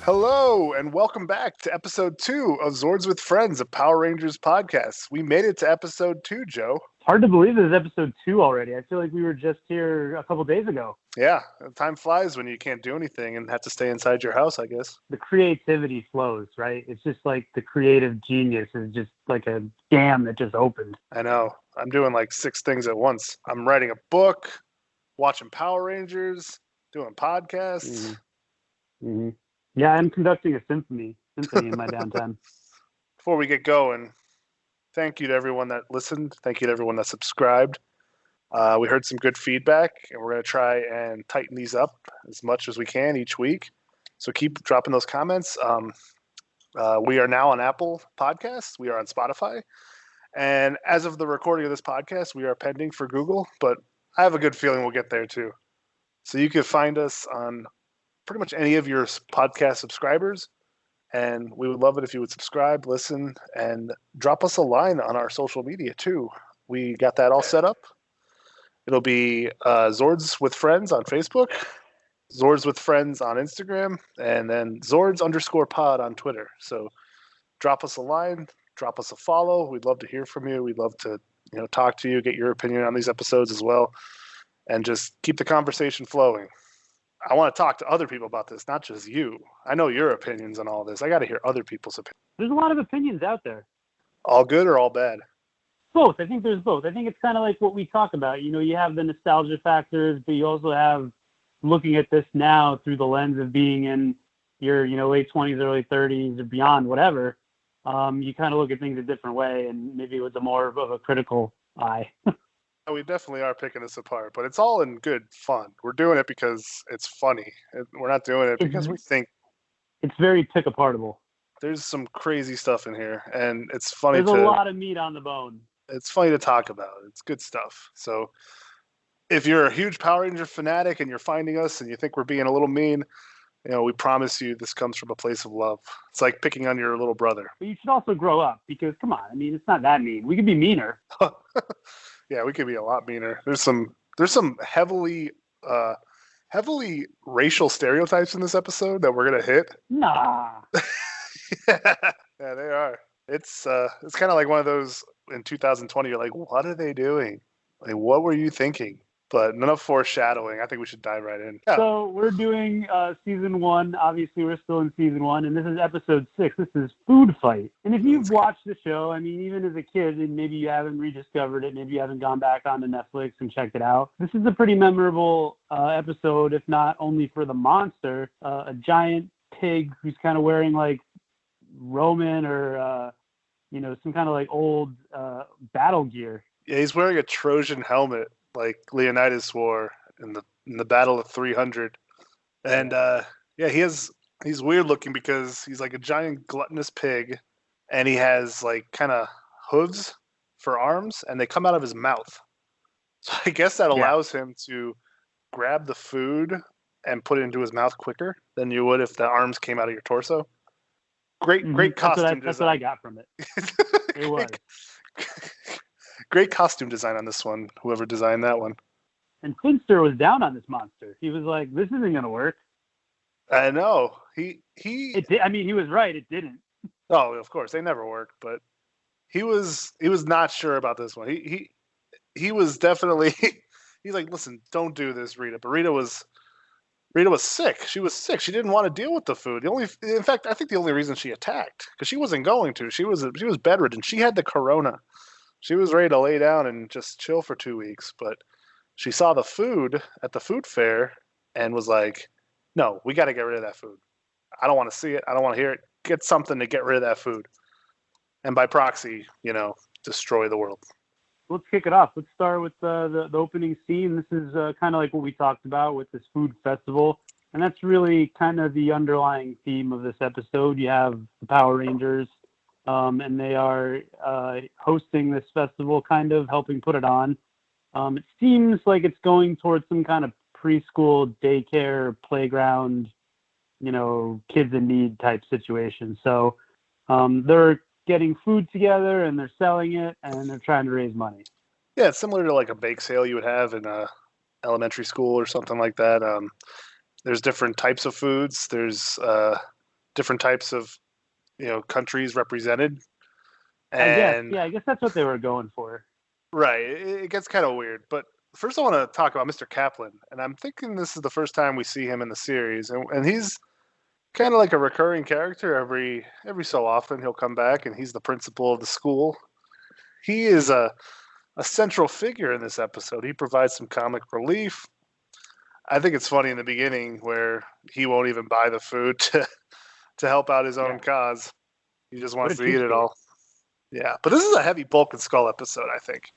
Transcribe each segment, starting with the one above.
Hello, and welcome back to episode 2 of Zords with Friends, a Power Rangers podcast. We made it to episode 2, Joe. Hard to believe this is episode 2 already. I feel like we were just here a couple days ago. Yeah, time flies when you can't do anything and have to stay inside your house, I guess. The creativity flows, right? It's just like the creative genius is just like a dam that just opened. I know. I'm doing like 6 things at once. I'm writing a book, watching Power Rangers, doing podcasts. Mm-hmm. Yeah, I'm conducting a symphony in my downtime. Before we get going, thank you to everyone that listened. Thank you to everyone that subscribed. We heard some good feedback, and we're going to try and tighten these up as much as we can each week. So keep dropping those comments. We are now on Apple Podcasts. We are on Spotify. And as of the recording of this podcast, we are pending for Google, but I have a good feeling we'll get there too. So you can find us on pretty much any of your podcast subscribers. And we would love it if you would subscribe, listen, and drop us a line on our social media too. We got that all set up. It'll be Zords with Friends on Facebook, Zords with Friends on Instagram, and then Zords_pod on Twitter. So drop us a line, drop us a follow. We'd love to hear from you. We'd love to talk to you, get your opinion on these episodes as well, and just keep the conversation flowing. I want to talk to other people about this, not just you. I know your opinions on all this. I got to hear other people's opinions. There's a lot of opinions out there. All good or all bad? Both. I think there's both. I think it's kind of like what we talk about. You have the nostalgia factors, but you also have looking at this now through the lens of being in your late 20s, early 30s, or beyond, whatever. You kind of look at things a different way, and maybe with a more of a critical eye. We definitely are picking this apart, but it's all in good fun. We're doing it because it's funny. We're not doing it because we think it's very pick-apartable. There's some crazy stuff in here, and it's funny. There's a lot of meat on the bone. It's funny to talk about. It's good stuff. So if you're a huge Power Ranger fanatic and you're finding us and you think we're being a little mean, we promise you this comes from a place of love. It's like picking on your little brother. But you should also grow up because, come on, it's not that mean. We could be meaner. Yeah, we could be a lot meaner. There's some heavily racial stereotypes in this episode that we're gonna hit. Nah. Yeah, they are. It's kind of like one of those in 2020. You're like, what are they doing? Like, what were you thinking? But enough foreshadowing. I think we should dive right in. Yeah. So we're doing season 1. Obviously, we're still in season 1, and this is episode 6. This is Food Fight. And if you've watched the show, even as a kid, and maybe you haven't rediscovered it, maybe you haven't gone back onto Netflix and checked it out, this is a pretty memorable episode, if not only for the monster, a giant pig who's kind of wearing like Roman or some kind of like old battle gear. Yeah, he's wearing a Trojan helmet like Leonidas wore in the Battle of 300. And he's weird looking because he's like a giant gluttonous pig, and he has like kind of hooves for arms, and they come out of his mouth. So I guess that allows him to grab the food and put it into his mouth quicker than you would if the arms came out of your torso. Great costume design. That's what I got from it. It was. Great costume design on this one, whoever designed that one. And Finster was down on this monster. He was like, this isn't going to work. I know. He was right. It didn't. Oh, of course. They never work, but he was not sure about this one. He was definitely, he's like, listen, don't do this, Rita. But Rita was sick. She was sick. She didn't want to deal with the food. In fact, I think the only reason she attacked, because she wasn't going to. She was bedridden. She had the corona. She was ready to lay down and just chill for 2 weeks, but she saw the food at the food fair and was like, no, we got to get rid of that food. I don't want to see it. I don't want to hear it. Get something to get rid of that food. And by proxy, destroy the world. Let's kick it off. Let's start with the opening scene. This is kind of like what we talked about with this food festival. And that's really kind of the underlying theme of this episode. You have the Power Rangers. And they are hosting this festival, kind of helping put it on. It seems like it's going towards some kind of preschool, daycare, playground kids in need type situation. So they're getting food together and they're selling it and they're trying to raise money. Yeah, it's similar to like a bake sale you would have in a elementary school or something like that. There's different types of foods. There's different types of countries represented, and I guess that's what they were going for. right, it gets kind of weird. But first, I want to talk about Mr. Caplan, and I'm thinking this is the first time we see him in the series, and he's kind of like a recurring character. Every so often, he'll come back, and he's the principal of the school. He is a central figure in this episode. He provides some comic relief. I think it's funny in the beginning where he won't even buy the food to help out his own cause. He just wants to eat it all. Yeah, but this is a heavy Bulk and Skull episode, I think.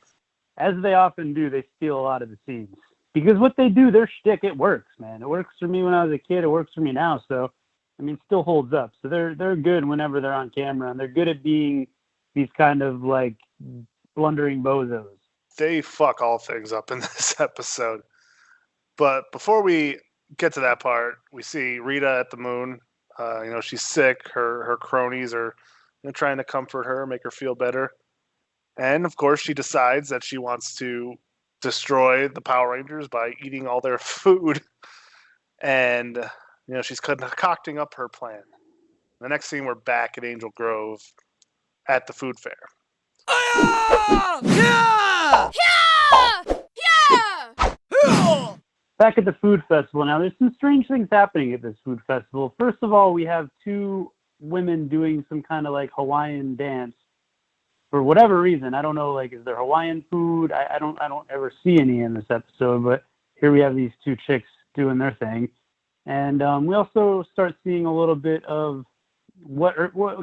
As they often do, they steal a lot of the scenes. Because what they do, their shtick, it works, man. It works for me when I was a kid. It works for me now. So, I mean, it still holds up. So they're good whenever they're on camera, and they're good at being these kind of like blundering bozos. They fuck all things up in this episode. But before we get to that part, we see Rita at the moon. She's sick. Her cronies are trying to comfort her, make her feel better. And of course, she decides that she wants to destroy the Power Rangers by eating all their food. And she's concocting up her plan. The next scene, we're back at Angel Grove at the food fair. Yeah! Yeah! Yeah! Back at the food festival now, there's some strange things happening at this food festival. First of all, we have two women doing some kind of like Hawaiian dance for whatever reason. I don't know, like, is there Hawaiian food? I don't ever see any in this episode, but here we have these two chicks doing their thing. And we also start seeing a little bit of what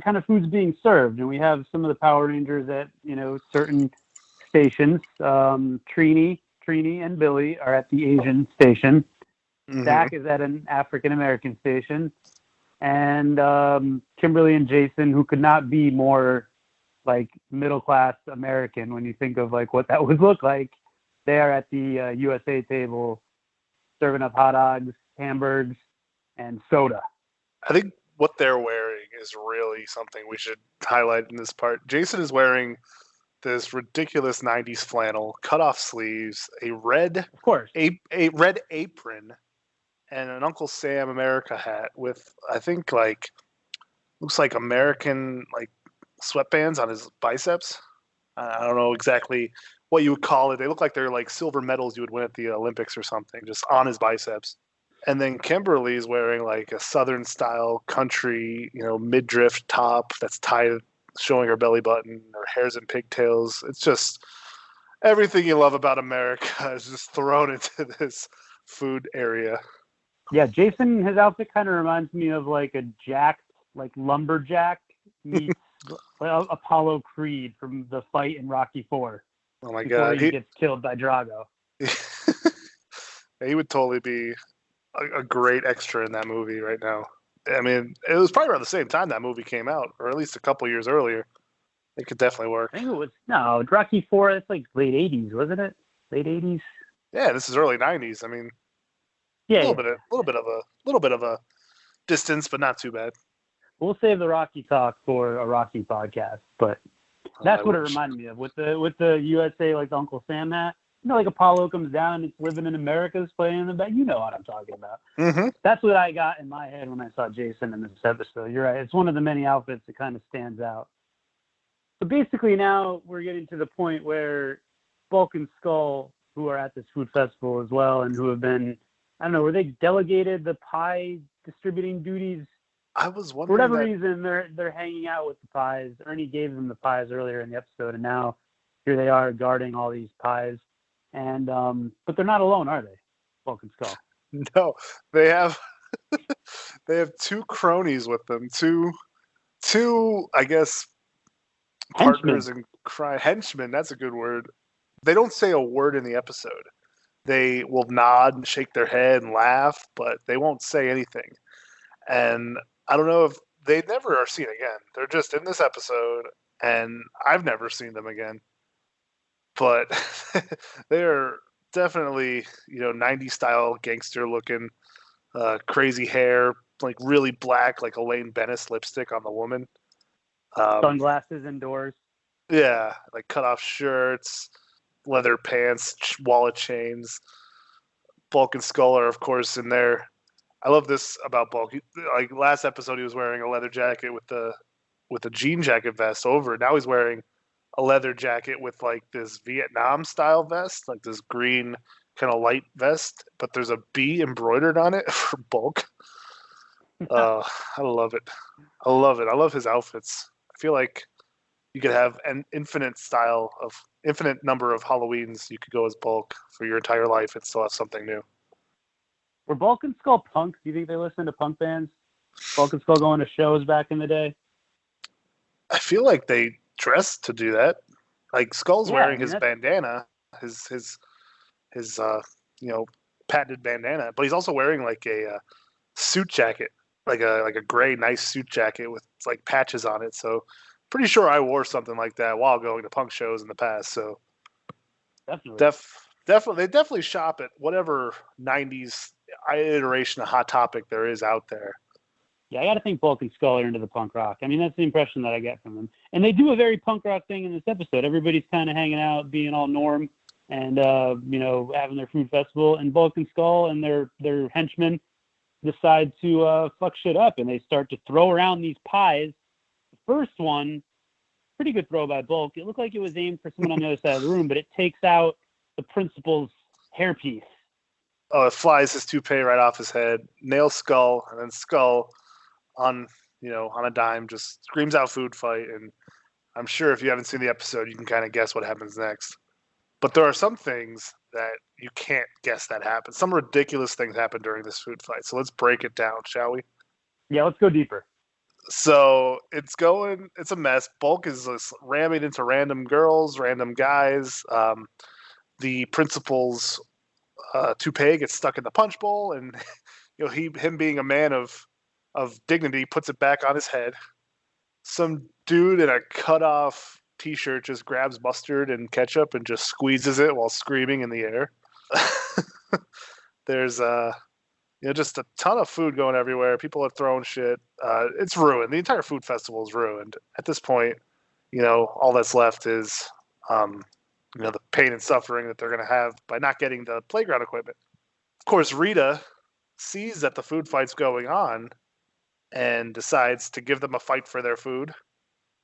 kind of food's being served. And we have some of the Power Rangers at, certain stations. Trini and Billy are at the Asian station. Mm-hmm. Zach is at an African-American station. And Kimberly and Jason, who could not be more like middle-class American when you think of like what that would look like, they are at the USA table serving up hot dogs, hamburgers, and soda. I think what they're wearing is really something we should highlight in this part. Jason is wearing this ridiculous 90s flannel, cut-off sleeves, a red apron, and an Uncle Sam America hat with, I think, looks like American sweatbands on his biceps. I don't know exactly what you would call it. They look like they're like silver medals you would win at the Olympics or something, just on his biceps. And then Kimberly is wearing like a Southern style country, midriff top that's tied, showing her belly button. Her hair's in pigtails. It's just everything you love about America is just thrown into this food area. Yeah, Jason, his outfit kind of reminds me of like a jacked, like lumberjack meets Apollo Creed from the fight in Rocky IV. Oh my God. He gets killed by Drago. He would totally be a great extra in that movie right now. I mean, it was probably around the same time that movie came out, or at least a couple years earlier. It could definitely work. I think it was Rocky IV. It's like late '80s, wasn't it? Late '80s. Yeah, this is early '90s. I mean, yeah, a little bit of a distance, but not too bad. We'll save the Rocky talk for a Rocky podcast, but that's what it reminded me of with the USA, like the Uncle Sam hat. Like Apollo comes down and it's Living in America's playing in the back. You know what I'm talking about. Mm-hmm. That's what I got in my head when I saw Jason in this episode. You're right. It's one of the many outfits that kind of stands out. So basically now we're getting to the point where Bulk and Skull, who are at this food festival as well and who have been, I don't know, were they delegated the pie distributing duties? I was wondering. For whatever reason, they're hanging out with the pies. Ernie gave them the pies earlier in the episode, and now here they are guarding all these pies. And but they're not alone, are they? Bulk and Skull. No, they have two cronies with them. Two, I guess, partners in crime. Henchmen. That's a good word. They don't say a word in the episode. They will nod and shake their head and laugh, but they won't say anything. And I don't know if they never are seen again. They're just in this episode, and I've never seen them again. But they're definitely, 90s style gangster looking, crazy hair, like really black, like Elaine Bennis lipstick on the woman. Sunglasses indoors. Yeah, like cut off shirts, leather pants, wallet chains. Bulk and Skull are, of course, in there. I love this about Bulk. Like last episode, he was wearing a leather jacket with a jean jacket vest over it. Now he's wearing a leather jacket with like this Vietnam style vest, like this green kind of light vest, but there's a bee embroidered on it for Bulk. I love it. I love it. I love his outfits. I feel like you could have an infinite number of Halloweens you could go as Bulk for your entire life and still have something new. Were Bulk and Skull punk? Do you think they listened to punk bands? Bulk and Skull going to shows back in the day? I feel like they dressed to do that. Like Skull's wearing his bandana, his patented bandana, but he's also wearing like a suit jacket, like a gray nice suit jacket with like patches on it. So pretty sure I wore something like that while going to punk shows in the past. So definitely they definitely shop at whatever 90s iteration of Hot Topic there is out there. Yeah, I got to think Bulk and Skull are into the punk rock. I mean, that's the impression that I get from them. And they do a very punk rock thing in this episode. Everybody's kind of hanging out, being all norm, and having their food festival. And Bulk and Skull and their henchmen decide to fuck shit up, and they start to throw around these pies. The first one, pretty good throw by Bulk. It looked like it was aimed for someone on the other side of the room, but it takes out the principal's hairpiece. Oh, it flies his toupee right off his head, nails Skull, and then Skull on a dime just screams out food fight. And I'm sure if you haven't seen the episode, you can kind of guess what happens next. But there are some things that you can't guess that happen. Some ridiculous things happen during this food fight. So let's break it down, shall we? Yeah, let's go deeper. So it's a mess. Bulk is just ramming into random girls, random guys. The principal's toupee gets stuck in the punch bowl, and him being a man of dignity puts it back on his head. Some dude in a cut off t-shirt just grabs mustard and ketchup and just squeezes it while screaming in the air. There's just a ton of food going everywhere. People are throwing shit. It's ruined. The entire food festival is ruined. At this point, all that's left is the pain and suffering that they're going to have by not getting the playground equipment. Of course, Rita sees that the food fight's going on and decides to give them a fight for their food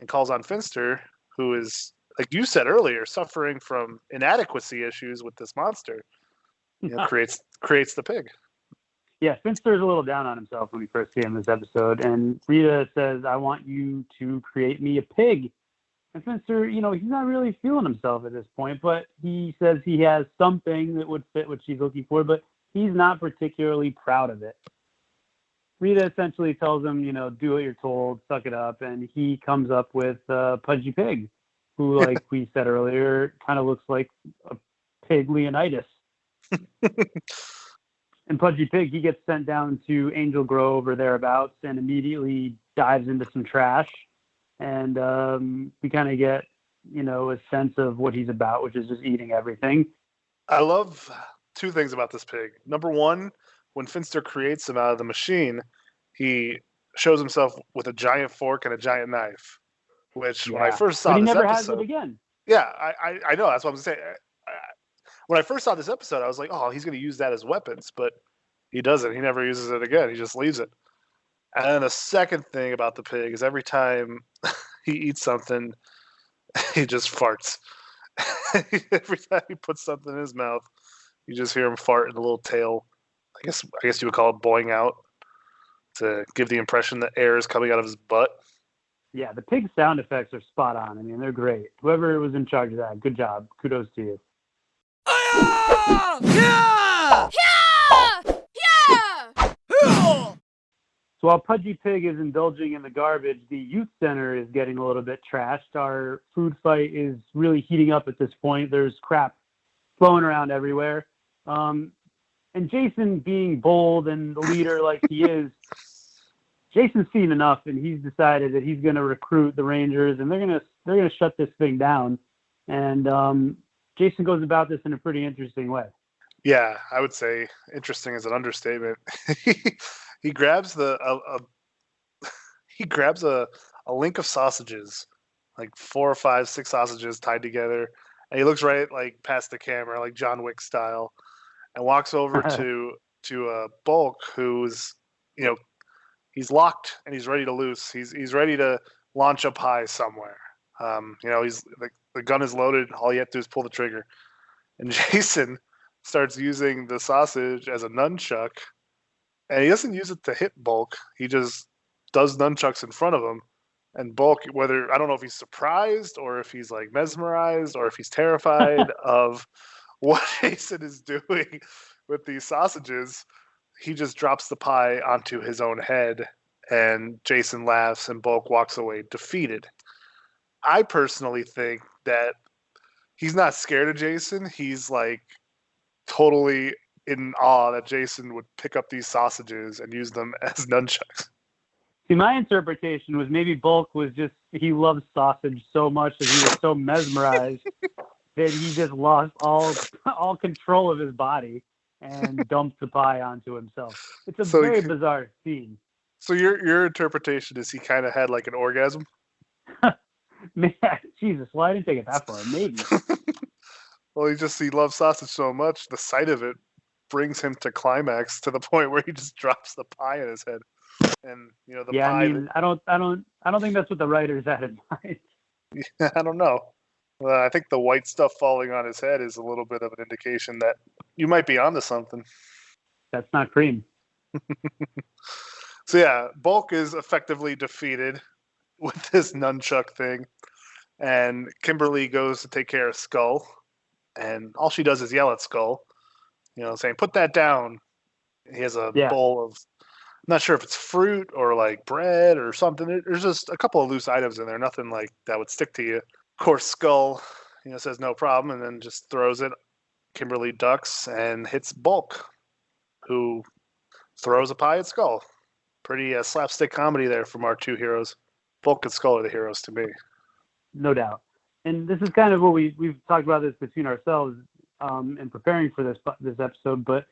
and calls on Finster, who is, like you said earlier, suffering from inadequacy issues with this monster. Creates the pig. Yeah, Finster's a little down on himself when we first see him this episode, and Rita says, "I want you to create me a pig." And Finster, he's not really feeling himself at this point, but he says he has something that would fit what she's looking for, but he's not particularly proud of it. Rita essentially tells him, do what you're told, suck it up, and he comes up with Pudgy Pig, who, like we said earlier, kind of looks like a pig Leonidas. And Pudgy Pig, he gets sent down to Angel Grove or thereabouts and immediately dives into some trash. And we kind of get, a sense of what he's about, which is just eating everything. I love two things about this pig. Number one, when Finster creates him out of the machine, he shows himself with a giant fork and a giant knife, which when I first saw this episode... But he never has it again. Yeah, I know. That's what I'm saying. When I first saw this episode, I was like, oh, he's going to use that as weapons, but he doesn't. He never uses it again. He just leaves it. And then the second thing about the pig is every time he eats something, he just farts. Every time he puts something in his mouth, you just hear him fart in a little tail. I guess you would call it boing out to give the impression that air is coming out of his butt. Yeah, the pig sound effects are spot on. I mean, they're great. Whoever was in charge of that, good job. Kudos to you. Yeah! Yeah! Yeah! So while Pudgy Pig is indulging in the garbage, the youth center is getting a little bit trashed. Our food fight is really heating up at this point. There's crap flowing around everywhere. And Jason, being bold and the leader like he is, Jason's seen enough, and he's decided that he's going to recruit the Rangers, and they're going to shut this thing down. And Jason goes about this in a pretty interesting way. Yeah, I would say interesting is an understatement. he grabs he grabs a link of sausages, like 4 or 5, 6 sausages tied together, and he looks right like past the camera, like John Wick style, and walks over to Bulk, who's you know he's locked and he's ready to loose. He's ready to launch up high somewhere. He's the gun is loaded. All you have to do is pull the trigger. And Jason starts using the sausage as a nunchuck, and he doesn't use it to hit Bulk. He just does nunchucks in front of him. And Bulk, whether I don't know if he's surprised or if he's like mesmerized or if he's terrified of what Jason is doing with these sausages, he just drops the pie onto his own head, and Jason laughs, and Bulk walks away defeated. I personally think that he's not scared of Jason. He's like totally in awe that Jason would pick up these sausages and use them as nunchucks. See, my interpretation was maybe Bulk was he loves sausage so much that he was so mesmerized that he just lost all control of his body and dumped the pie onto himself. It's a very bizarre scene. So your interpretation is he kind of had like an orgasm? Man, Jesus, well, I didn't take it that far. Maybe. Well, he loves sausage so much, the sight of it brings him to climax to the point where he just drops the pie in his head. And the pie. I mean, I don't think that's what the writers had in mind. Yeah, I don't know. I think the white stuff falling on his head is a little bit of an indication that you might be onto something. That's not cream. So yeah, Bulk is effectively defeated with this nunchuck thing, and Kimberly goes to take care of Skull, and all she does is yell at Skull, saying, "Put that down." He has a bowl of, I'm not sure if it's fruit or like bread or something. There's just a couple of loose items in there, nothing like that would stick to you. Of course, Skull, says no problem, and then just throws it. Kimberly ducks and hits Bulk, who throws a pie at Skull. Pretty slapstick comedy there from our two heroes. Bulk and Skull are the heroes to me. No doubt. And this is kind of what we've talked about this between ourselves in preparing for this episode. But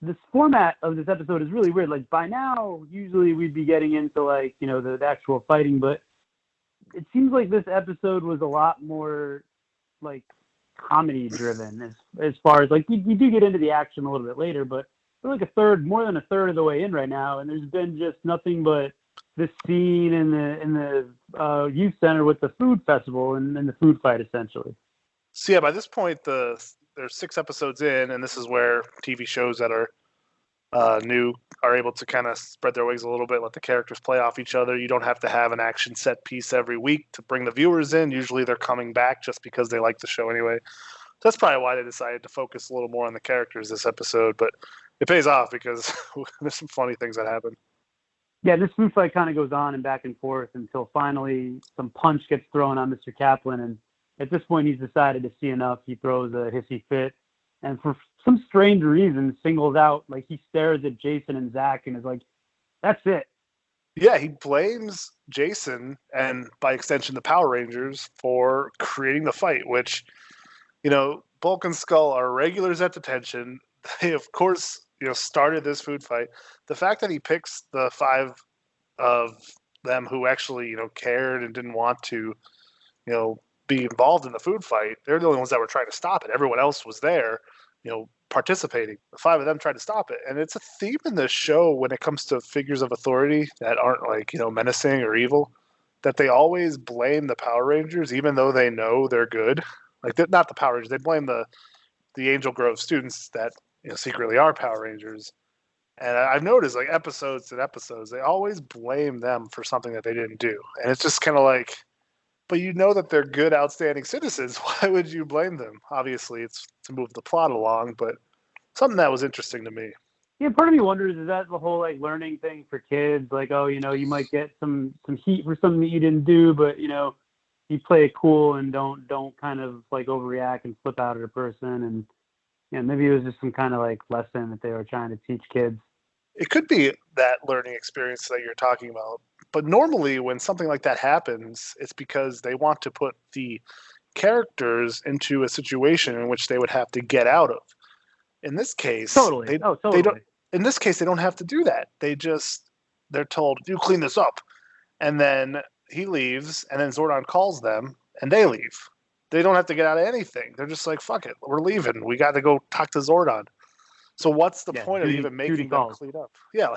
this format of this episode is really weird. Like by now, usually we'd be getting into like the actual fighting, but it seems like this episode was a lot more like comedy driven as far as like we do get into the action a little bit later, but we're like more than a third of the way in right now, and there's been just nothing but this scene in the youth center with the food festival and the food fight essentially. So yeah, by this point there's 6 episodes in, and this is where TV shows that are new are able to kind of spread their wings a little bit, let the characters play off each other. You don't have to have an action set piece every week to bring the viewers in. Usually they're coming back just because they like the show anyway. So that's probably why they decided to focus a little more on the characters this episode, but it pays off because there's some funny things that happen. Yeah, this food fight kind of goes on and back and forth until finally some punch gets thrown on Mr. Caplan, and at this point he's decided to see enough. He throws a hissy fit, and for some strange reason singles out, like he stares at Jason and Zach and is like, that's it. Yeah, he blames Jason and by extension the Power Rangers for creating the fight, which, Bulk and Skull are regulars at detention. They, of course, started this food fight. The fact that he picks the 5 of them who actually, cared and didn't want to, be involved in the food fight, they're the only ones that were trying to stop it. Everyone else was there, participating. The 5 of them tried to stop it. And it's a theme in this show when it comes to figures of authority that aren't like, menacing or evil, that they always blame the Power Rangers, even though they know they're good. Like, not the Power Rangers. They blame the Angel Grove students that, secretly are Power Rangers. And I've noticed, like, episodes and episodes, they always blame them for something that they didn't do. And it's just kind of like, but that they're good, outstanding citizens. Why would you blame them? Obviously, it's to move the plot along, but something that was interesting to me. Yeah, part of me wonders, is that the whole like learning thing for kids? Like, oh, you might get some heat for something that you didn't do, but you play it cool and don't kind of like overreact and flip out at a person. And maybe it was just some kind of like lesson that they were trying to teach kids. It could be that learning experience that you're talking about. But normally when something like that happens, it's because they want to put the characters into a situation in which they would have to get out of. In this case, totally. they in this case, they don't have to do that. They're told, you clean this up. And then he leaves, and then Zordon calls them, and they leave. They don't have to get out of anything. They're just like, fuck it, we're leaving. We got to go talk to Zordon. So what's the point of even making them clean up? Yeah,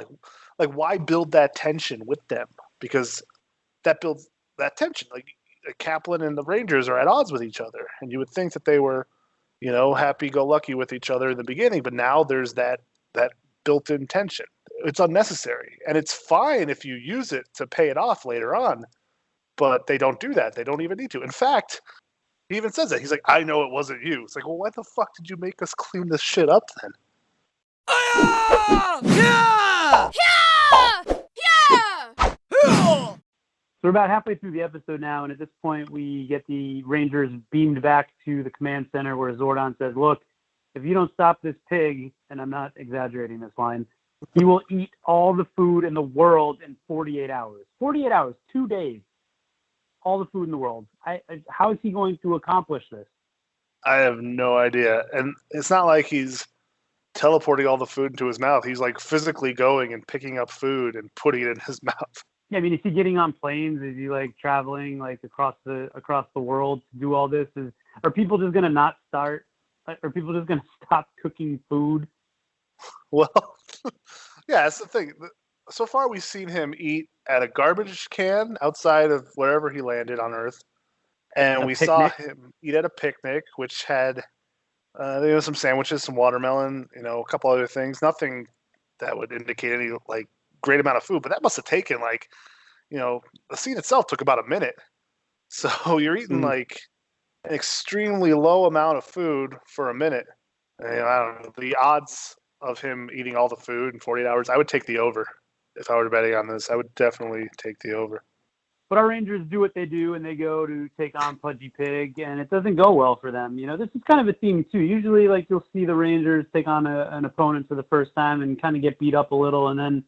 like why build that tension with them? Because that builds that tension. Like Caplan and the Rangers are at odds with each other, and you would think that they were, happy-go-lucky with each other in the beginning, but now there's that built-in tension. It's unnecessary, and it's fine if you use it to pay it off later on, but they don't do that. They don't even need to. In fact, he even says that. He's like, I know it wasn't you. It's like, well, why the fuck did you make us clean this shit up then? Yeah! So we're about halfway through the episode now, and at this point, we get the Rangers beamed back to the command center where Zordon says, look, if you don't stop this pig, and I'm not exaggerating this line, he will eat all the food in the world in 48 hours. 48 hours, 2 days, all the food in the world. How is he going to accomplish this? I have no idea. And it's not like he's teleporting all the food into his mouth. He's like physically going and picking up food and putting it in his mouth. Yeah, I mean, is he getting on planes? Is he like traveling like across the world to do all this? Are people just gonna not start? Are people just gonna stop cooking food? Well, yeah, that's the thing. So far, we've seen him eat at a garbage can outside of wherever he landed on Earth, and we saw him eat at a picnic, which had some sandwiches, some watermelon, a couple other things. Nothing that would indicate any like great amount of food, but that must have taken the scene itself took about a minute. So you're eating like an extremely low amount of food for a minute. And, I don't know, the odds of him eating all the food in 48 hours, I would take the over. If I were betting on this, I would definitely take the over. But our Rangers do what they do, and they go to take on Pudgy Pig, and it doesn't go well for them. This is kind of a theme, too. Usually, you'll see the Rangers take on an opponent for the first time and kind of get beat up a little, and then,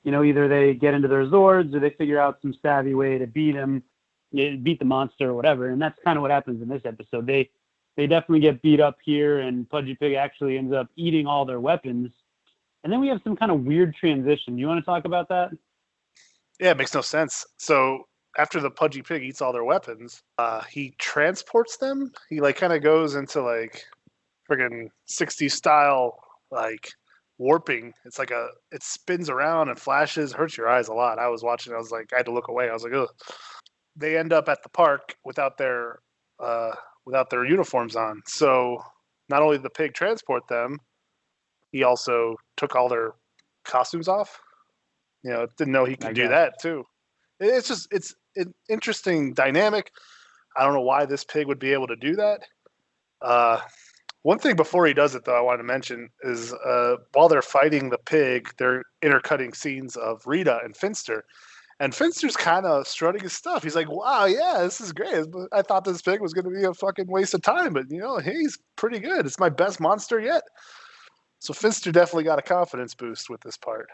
either they get into their Zords or they figure out some savvy way to beat the monster or whatever, and that's kind of what happens in this episode. They definitely get beat up here, and Pudgy Pig actually ends up eating all their weapons. And then we have some kind of weird transition. You want to talk about that? Yeah, it makes no sense. So after the Pudgy Pig eats all their weapons, he transports them. He kind of goes into friggin' 60s style warping. It's it spins around and flashes, hurts your eyes a lot. I was watching. I was like, I had to look away. I was like, ugh. They end up at the park without their uniforms on. So not only did the pig transport them, he also took all their costumes off. Didn't know he could do that too. It's an interesting dynamic. I don't know why this pig would be able to do that. One thing before he does it, though, I wanted to mention is while they're fighting the pig, they're intercutting scenes of Rita and Finster. And Finster's kind of strutting his stuff. He's like, wow, yeah, this is great. I thought this pig was going to be a fucking waste of time, but, he's pretty good. It's my best monster yet. So Finster definitely got a confidence boost with this part.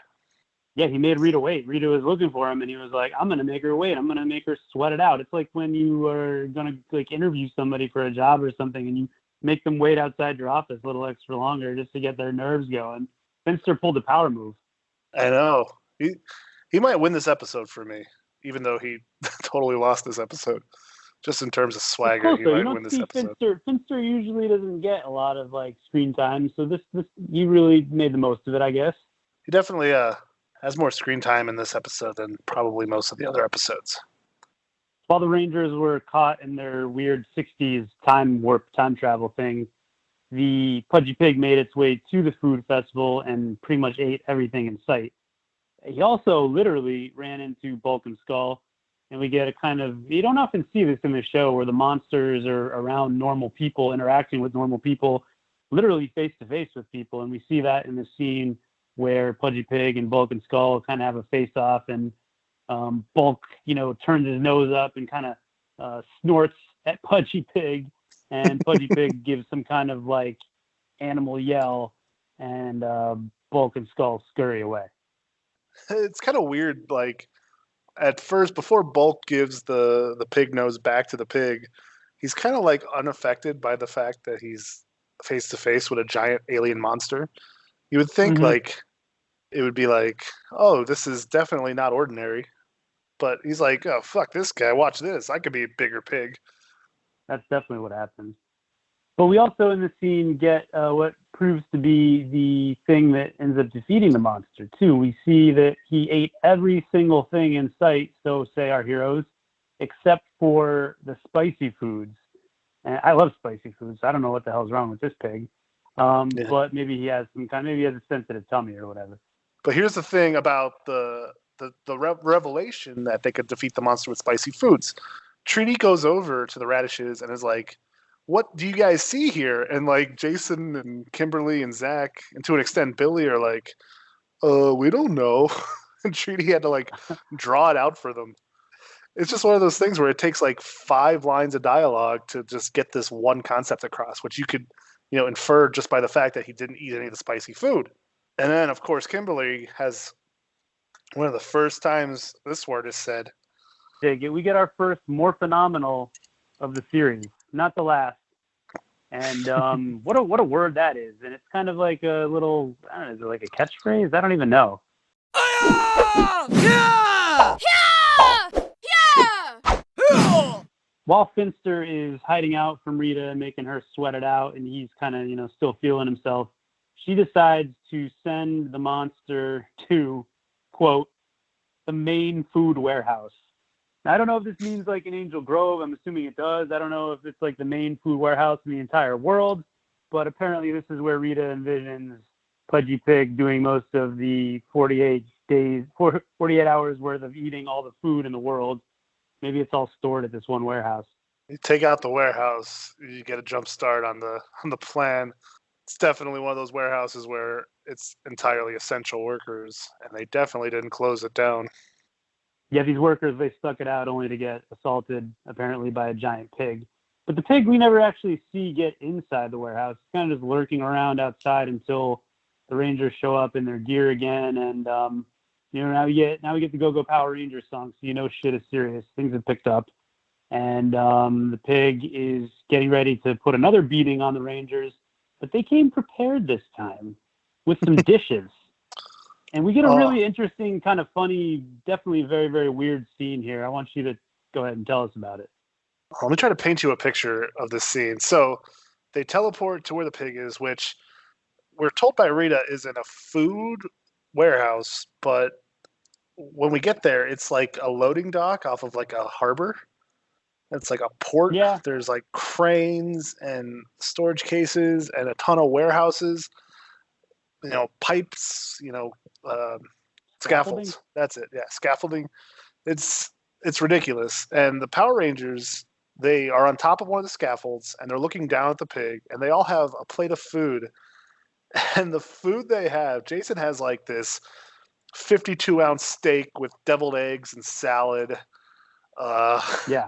Yeah, he made Rita wait. Rita was looking for him, and he was like, I'm going to make her wait. I'm going to make her sweat it out. It's like when you are going to interview somebody for a job or something, and you make them wait outside your office a little extra longer just to get their nerves going. Finster pulled a power move. I know. He might win this episode for me, even though he totally lost this episode. Just in terms of swagger, he might win this episode. Finster usually doesn't get a lot of screen time, so this you really made the most of it, I guess. He definitely has more screen time in this episode than probably most of the other episodes. While the Rangers were caught in their weird 60s time warp, time travel thing, the Pudgy Pig made its way to the food festival and pretty much ate everything in sight. He also literally ran into Bulk and Skull, and we get you don't often see this in the show where the monsters are around normal people, interacting with normal people, literally face to face with people. And we see that in the scene where Pudgy Pig and Bulk and Skull kind of have a face off, and Bulk, turns his nose up and kind of snorts at Pudgy Pig, and Pudgy Pig gives some kind of animal yell, and Bulk and Skull scurry away. It's kind of weird. At first, before Bulk gives the pig nose back to the pig, he's kind of unaffected by the fact that he's face to face with a giant alien monster. You would think it would be like, oh, this is definitely not ordinary. But he's like, oh, fuck this guy. Watch this. I could be a bigger pig. That's definitely what happens. But we also in the scene get what proves to be the thing that ends up defeating the monster, too. We see that he ate every single thing in sight, so say our heroes, except for the spicy foods. And I love spicy foods. So I don't know what the hell's wrong with this pig. But maybe he has maybe he has a sensitive tummy or whatever. But here's the thing about the revelation that they could defeat the monster with spicy foods. Trini goes over to the radishes and is like, what do you guys see here? And like Jason and Kimberly and Zach, and to an extent Billy, are like, we don't know. And Trini had to like draw it out for them. It's just one of those things where it takes like 5 lines of dialogue to just get this one concept across, which you could, infer just by the fact that he didn't eat any of the spicy food. And then, of course, Kimberly has one of the first times this word is said. We get our first more phenomenal of the series, not the last. And what a word that is. And it's kind of like a little, I don't know, is it like a catchphrase? I don't even know. Yeah! While Finster is hiding out from Rita and making her sweat it out, and he's kind of, still feeling himself, she decides to send the monster to, quote, the main food warehouse. Now, I don't know if this means like an Angel Grove. I'm assuming it does. I don't know if it's like the main food warehouse in the entire world, but apparently this is where Rita envisions Pudgy Pig doing most of the 48 hours worth of eating all the food in the world. Maybe it's all stored at this one warehouse. You take out the warehouse, you get a jump start on the plan. It's definitely one of those warehouses where it's entirely essential workers, and they definitely didn't close it down. Yeah, these workers, they stuck it out only to get assaulted, apparently, by a giant pig. But the pig we never actually see get inside the warehouse. It's kind of just lurking around outside until the Rangers show up in their gear again, and now we get the Go-Go Power Rangers song, so shit is serious. Things have picked up. And the pig is getting ready to put another beating on the Rangers, but they came prepared this time with some dishes. And we get a really interesting, kind of funny, definitely very, very weird scene here. I want you to go ahead and tell us about it. Let me try to paint you a picture of this scene. So they teleport to where the pig is, which we're told by Rita is in a food warehouse, but when we get there, it's like a loading dock off of like a harbor. It's like a port. Yeah. There's like cranes and storage cases and a ton of warehouses, pipes, scaffolds. That's it. Yeah. Scaffolding. It's ridiculous. And the Power Rangers, they are on top of one of the scaffolds and they're looking down at the pig, and they all have a plate of food. And the food they have, Jason has like this 52-ounce steak with deviled eggs and salad. Yeah.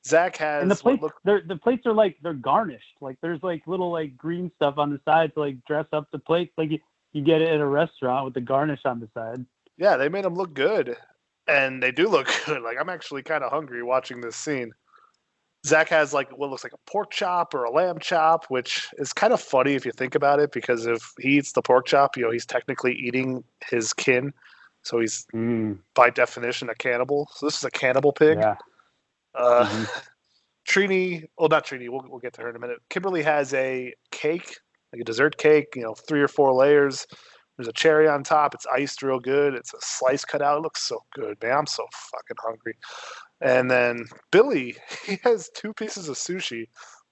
Zach has, and the plates. The plates are like they're garnished. Like there's like little like green stuff on the side to like dress up the plates. Like you get it at a restaurant with the garnish on the side. Yeah, they made them look good, and they do look good. Like I'm actually kind of hungry watching this scene. Zach has like what looks like a pork chop or a lamb chop, which is kind of funny if you think about it, because if he eats the pork chop, he's technically eating his kin. So he's by definition a cannibal. So this is a cannibal pig. Yeah. Trini, not Trini, we'll get to her in a minute. Kimberly has a cake, like a dessert cake, 3 or 4 layers. There's a cherry on top. It's iced real good. It's a slice cut out. It looks so good, man. I'm so fucking hungry. And then Billy, he has 2 pieces of sushi,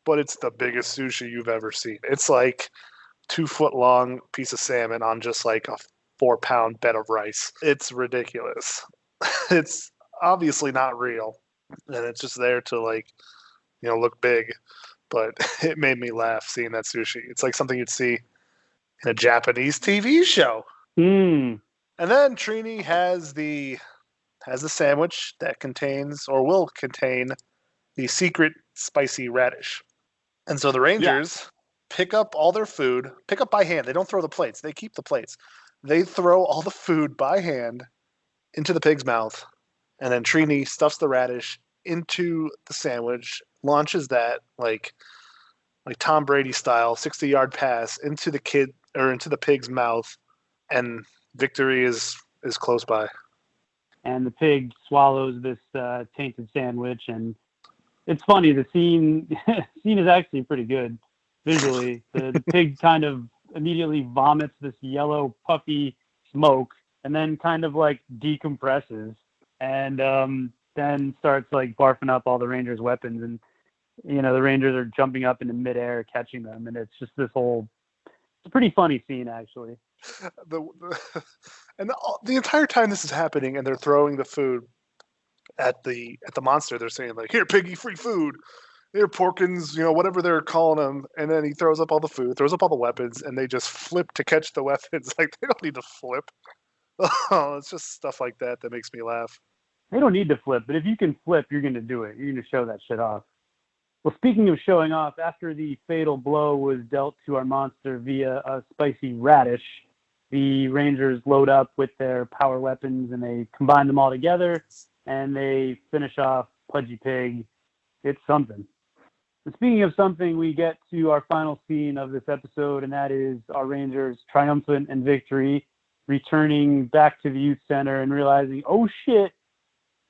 but it's the biggest sushi you've ever seen. It's like 2-foot long piece of salmon on just like a 4-pound bed of rice. It's ridiculous. It's obviously not real, and it's just there to look big. But it made me laugh seeing that sushi. It's like something you'd see in a Japanese TV show. And then Trini has the sandwich that contains or will contain the secret spicy radish. And so the Rangers pick up all their food, pick up by hand. They don't throw the plates. They keep the plates. They throw all the food by hand into the pig's mouth. And then Trini stuffs the radish into the sandwich, launches that like Tom Brady style 60-yard pass into the pig's mouth, and Victory is close by. And the pig swallows this tainted sandwich, and it's funny. The scene is actually pretty good visually. The pig kind of immediately vomits this yellow puffy smoke, and then kind of like decompresses, and then starts like barfing up all the Rangers' weapons, and the Rangers are jumping up into midair catching them, and it's just it's a pretty funny scene actually. The entire time this is happening, and they're throwing the food at the monster. They're saying like, "Here, piggy, free food. Here, Porkins," whatever they're calling him. And then he throws up all the food, throws up all the weapons, and they just flip to catch the weapons. Like, they don't need to flip. Oh, it's just stuff like that makes me laugh. They don't need to flip, but if you can flip, you're going to do it. You're going to show that shit off. Well, speaking of showing off, after the fatal blow was dealt to our monster via a spicy radish, the Rangers load up with their power weapons and they combine them all together and they finish off Pudgy Pig. It's something. And speaking of something, we get to our final scene of this episode, and that is our Rangers triumphant in victory, returning back to the youth center and realizing, oh shit,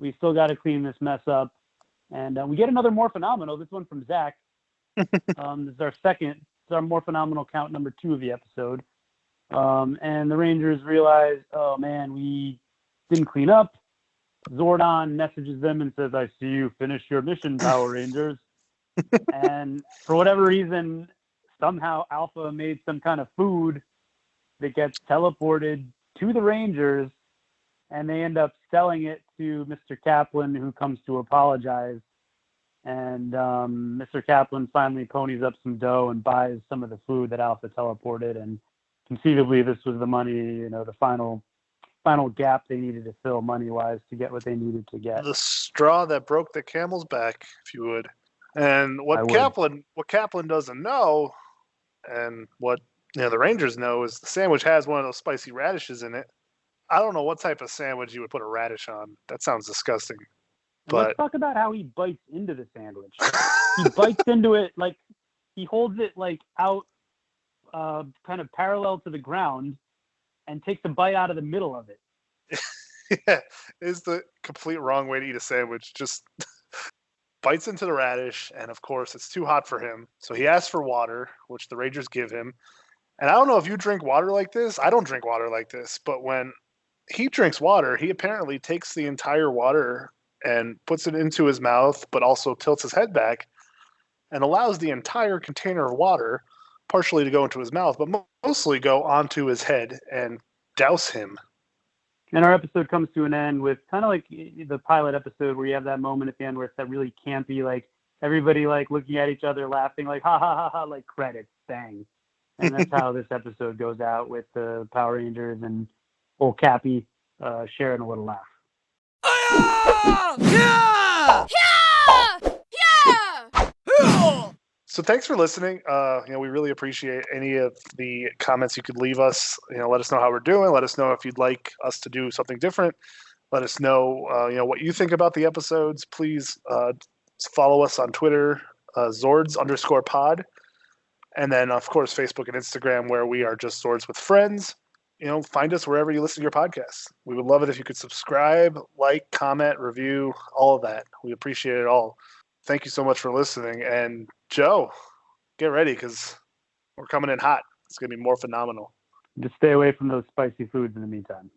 we still got to clean this mess up. And we get another more phenomenal, this one from Zach. This is our second. It's our more phenomenal count number 2 of the episode. And the Rangers realize, oh man, we didn't clean up. Zordon messages them and says, "I see you finished your mission, Power Rangers." And for whatever reason, somehow Alpha made some kind of food that gets teleported to the Rangers, and they end up selling it to Mr. Caplan, who comes to apologize. And Mr. Caplan finally ponies up some dough and buys some of the food that Alpha teleported. And conceivably, this was the money, the final gap they needed to fill money-wise to get what they needed to get. The straw that broke the camel's back, if you would. And what Caplan doesn't know, and what the Rangers know, is the sandwich has one of those spicy radishes in it. I don't know what type of sandwich you would put a radish on. That sounds disgusting. But let's talk about how he bites into the sandwich. He bites into it like he holds it like out, kind of parallel to the ground, and takes a bite out of the middle of it. Yeah, it's the complete wrong way to eat a sandwich. Just bites into the radish, and of course it's too hot for him. So he asks for water, which the Rangers give him. And I don't know if you drink water like this. I don't drink water like this. But when he drinks water, he apparently takes the entire water and puts it into his mouth, but also tilts his head back and allows the entire container of water partially to go into his mouth, but mostly go onto his head and douse him. And our episode comes to an end with kind of like the pilot episode where you have that moment at the end where it's that really campy, like everybody like looking at each other, laughing, like ha ha ha ha, like credits, bang. And that's how this episode goes out, with the Power Rangers and old Cappy sharing a little laugh. Yeah! Yeah! Yeah! So thanks for listening. We really appreciate any of the comments you could leave us. Let us know how we're doing. Let us know if you'd like us to do something different. Let us know, what you think about the episodes. Please follow us on Twitter, Zords_pod. And then, of course, Facebook and Instagram, where we are just Zords with Friends. Find us wherever you listen to your podcasts. We would love it if you could subscribe, like, comment, review, all of that. We appreciate it all. Thank you so much for listening. And Joe, get ready because we're coming in hot. It's going to be more phenomenal. Just stay away from those spicy foods in the meantime.